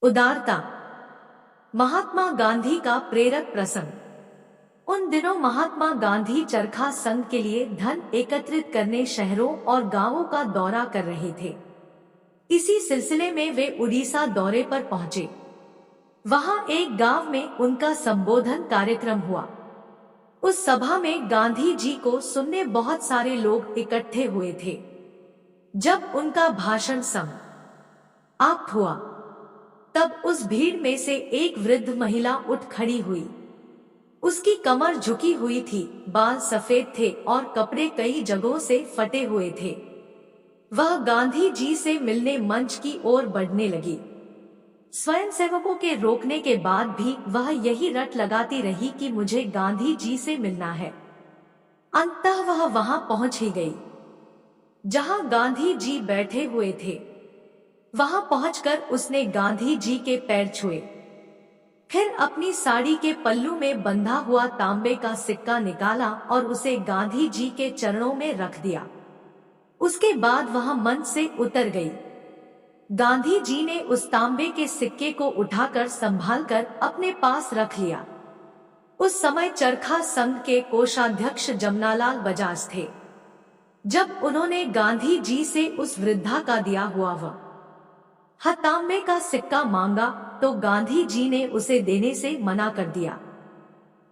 उदारता। महात्मा गांधी का प्रेरक प्रसंग। उन दिनों महात्मा गांधी चरखा संघ के लिए धन एकत्रित करने शहरों और गांवों का दौरा कर रहे थे। इसी सिलसिले में वे उड़ीसा दौरे पर पहुंचे। वहां एक गांव में उनका संबोधन कार्यक्रम हुआ। उस सभा में गांधी जी को सुनने बहुत सारे लोग इकट्ठे हुए थे। जब उनका भाषण समाप्त हुआ तब उस भीड़ में से एक वृद्ध महिला उठ खड़ी हुई। उसकी कमर झुकी हुई थी, बाल सफेद थे और कपड़े कई जगहों से फटे हुए थे। वह गांधी जी से मिलने मंच की ओर बढ़ने लगी। स्वयंसेवकों के रोकने के बाद भी वह यही रट लगाती रही कि मुझे गांधी जी से मिलना है। अंततः वह वहां पहुंच ही गई जहां गांधी जी बैठे हुए थे। वहां पहुंचकर उसने गांधी जी के पैर छुए। फिर अपनी साड़ी के पल्लू में बंधा हुआ तांबे का सिक्का निकाला और उसे गांधी जी के चरणों में रख दिया। उसके बाद वह मंच से उतर गई। गांधी जी ने उस तांबे के सिक्के को उठाकर संभालकर अपने पास रख लिया। उस समय चरखा संघ के कोषाध्यक्ष जमनालाल बजाज थे। जब उन्होंने गांधी जी से उस वृद्धा का दिया हुआ वह तांबे का सिक्का मांगा तो गांधी जी ने उसे देने से मना कर दिया।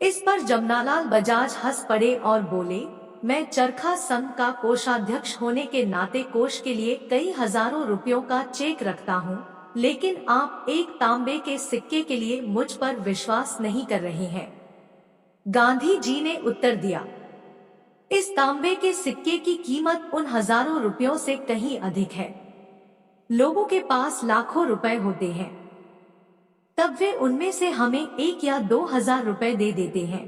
इस पर जमनालाल बजाज हंस पड़े और बोले, मैं चरखा संघ का कोषाध्यक्ष होने के नाते कोष के लिए कई हजारों रुपयों का चेक रखता हूँ, लेकिन आप एक तांबे के सिक्के के लिए मुझ पर विश्वास नहीं कर रहे हैं। गांधी जी ने उत्तर दिया, इस तांबे के सिक्के की कीमत उन हजारों रुपयों से कहीं अधिक है। लोगों के पास लाखों रुपए होते हैं, तब वे उनमें से हमें 1 या 2 हजार रुपए दे देते हैं,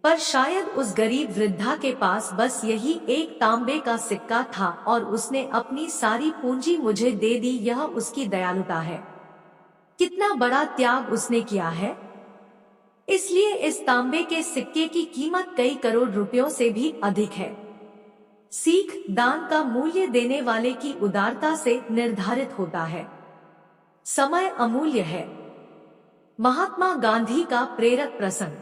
पर शायद उस गरीब वृद्धा के पास बस यही एक तांबे का सिक्का था और उसने अपनी सारी पूंजी मुझे दे दी। यह उसकी दयालुता है। कितना बड़ा त्याग उसने किया है। इसलिए इस तांबे के सिक्के की कीमत कई करोड़ रुपयों से भी अधिक है। सीख, दान का मूल्य देने वाले की उदारता से निर्धारित होता है। समय अमूल्य है। महात्मा गांधी का प्रेरक प्रसंग।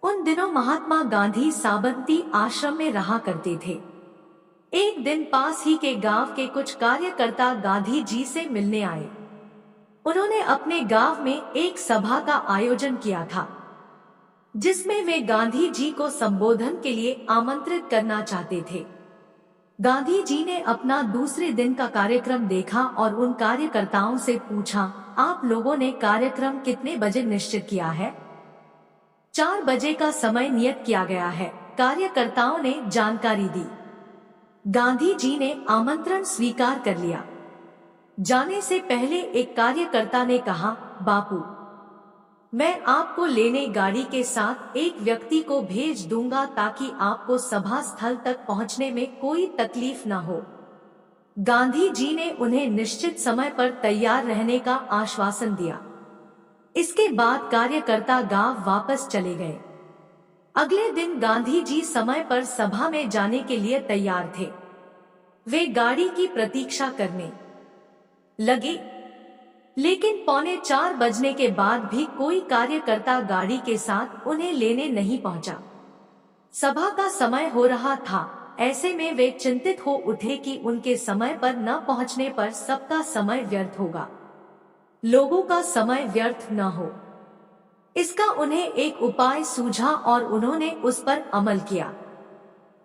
उन दिनों महात्मा गांधी साबरमती आश्रम में रहा करते थे। एक दिन पास ही के गांव के कुछ कार्यकर्ता गांधी जी से मिलने आए। उन्होंने अपने गांव में एक सभा का आयोजन किया था, जिसमें वे गांधी जी को संबोधन के लिए आमंत्रित करना चाहते थे। गांधी जी ने अपना दूसरे दिन का कार्यक्रम देखा और उन कार्यकर्ताओं से पूछा, आप लोगों ने कार्यक्रम कितने बजे निश्चित किया है? 4 बजे का समय नियत किया गया है, कार्यकर्ताओं ने जानकारी दी। गांधी जी ने आमंत्रण स्वीकार कर लिया। जाने से पहले एक कार्यकर्ता ने कहा, बापू, मैं आपको लेने गाड़ी के साथ एक व्यक्ति को भेज दूंगा ताकि आपको सभा स्थल तक पहुंचने में कोई तकलीफ न हो। गांधी जी ने उन्हें निश्चित समय पर तैयार रहने का आश्वासन दिया। इसके बाद कार्यकर्ता गांव वापस चले गए। अगले दिन गांधी जी समय पर सभा में जाने के लिए तैयार थे। वे गाड़ी की प्रतीक्षा करने लगे, लेकिन 3:45 बजने के बाद भी कोई कार्यकर्ता गाड़ी के साथ उन्हें लेने नहीं पहुंचा। सभा का समय हो रहा था। ऐसे में वे चिंतित हो उठे कि उनके समय पर न पहुंचने पर सबका समय व्यर्थ होगा, लोगों का समय व्यर्थ न हो। इसका उन्हें एक उपाय सूझा और उन्होंने उस पर अमल किया।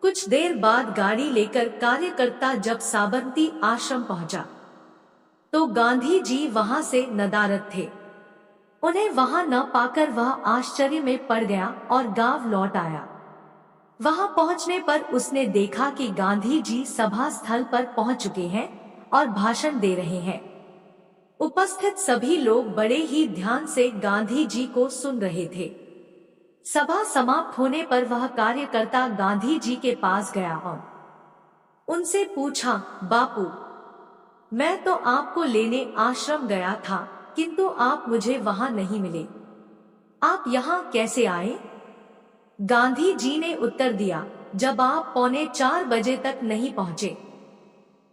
कुछ देर बाद गाड़ी लेकर कार्यकर्ता जब साबरमती आश्रम पहुंचा तो गांधी जी वहां से नदारद थे। उन्हें वहां न पाकर वह आश्चर्य में पड़ गया और गांव लौट आया। वहां पहुंचने पर उसने देखा कि गांधी जी सभा स्थल पर पहुंच चुके हैं और भाषण दे रहे हैं। उपस्थित सभी लोग बड़े ही ध्यान से गांधी जी को सुन रहे थे। सभा समाप्त होने पर वह कार्यकर्ता गांधी जी के पास गया और उनसे पूछा, बापू, मैं तो आपको लेने आश्रम गया था, किंतु आप मुझे वहां नहीं मिले। आप यहाँ कैसे आए? गांधी जी ने उत्तर दिया, जब आप 3:45 बजे तक नहीं पहुँचे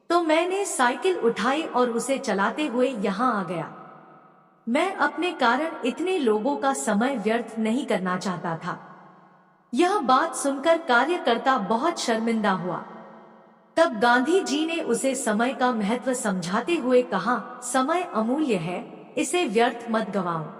तो मैंने साइकिल उठाई और उसे चलाते हुए यहाँ आ गया। मैं अपने कारण इतने लोगों का समय व्यर्थ नहीं करना चाहता था। यह बात सुनकर कार्यकर्ता बहुत शर्मिंदा हुआ। तब गांधी जी ने उसे समय का महत्व समझाते हुए कहा, समय अमूल्य है, इसे व्यर्थ मत गवाओ।